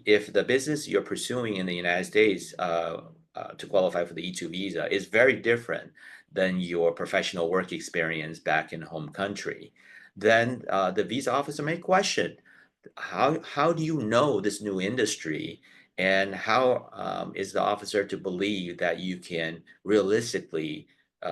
if the business you're pursuing in the United States to qualify for the E-2 visa is very different than your professional work experience back in home country, then the visa officer may question how do you know this new industry, and how is the officer to believe that you can realistically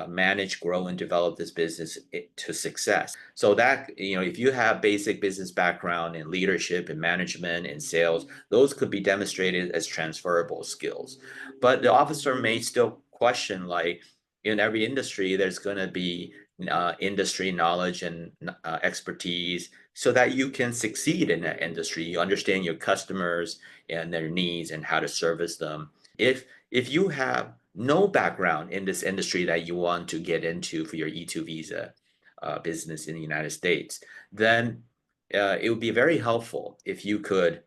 manage, grow, and develop this business to success? So that, if you have basic business background in leadership and management and sales, those could be demonstrated as transferable skills. But the officer may still question, like, in every industry, there's going to be industry knowledge and expertise so that you can succeed in that industry. You understand your customers and their needs and how to service them. If you have no background in this industry that you want to get into for your E-2 visa business in the United States, then it would be very helpful if you could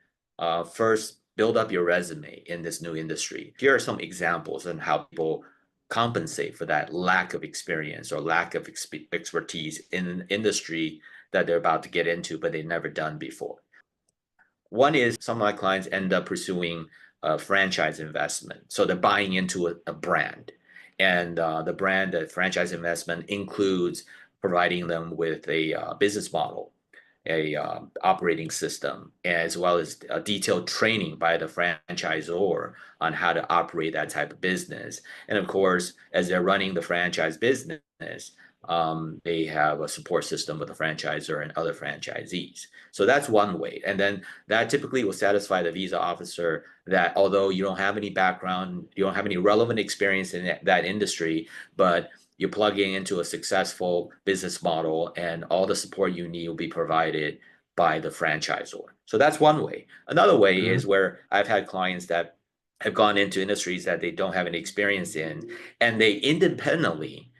first build up your resume in this new industry. Here are some examples on how people compensate for that lack of experience or lack of expertise in an industry that they're about to get into, but they've never done before. One is some of my clients end up pursuing a franchise investment. So they're buying into a brand. And the franchise investment includes providing them with a business model, a operating system, as well as a detailed training by the franchisor on how to operate that type of business. And of course, as they're running the franchise business, they have a support system with the franchisor and other franchisees. So that's one way. And then that typically will satisfy the visa officer that although you don't have any background, you don't have any relevant experience in that industry, but you're plugging into a successful business model and all the support you need will be provided by the franchisor. So that's one way. Another way is where I've had clients that have gone into industries that they don't have any experience in, and they independently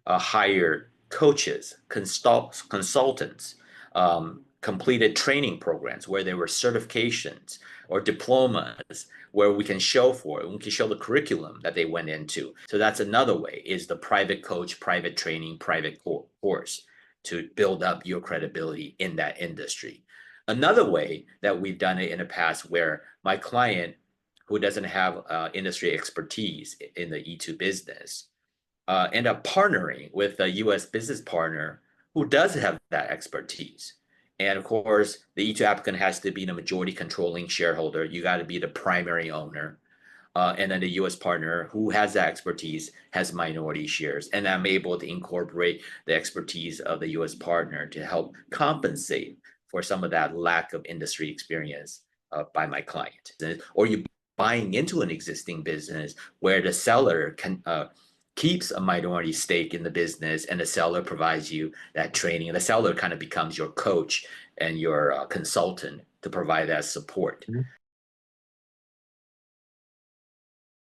hired coaches, consultants, completed training programs where there were certifications or diplomas where we can show the curriculum that they went into. So that's another way, is the private coach, private training, private course to build up your credibility in that industry. Another way that we've done it in the past, where my client who doesn't have industry expertise in the E-2 business end up partnering with a U.S. business partner who does have that expertise. And of course, the E-2 applicant has to be the majority controlling shareholder. You got to be the primary owner. And then the U.S. partner who has that expertise has minority shares. And I'm able to incorporate the expertise of the U.S. partner to help compensate for some of that lack of industry experience by my client. Or you buying into an existing business where the seller can keeps a minority stake in the business, and the seller provides you that training. And the seller kind of becomes your coach and your consultant to provide that support.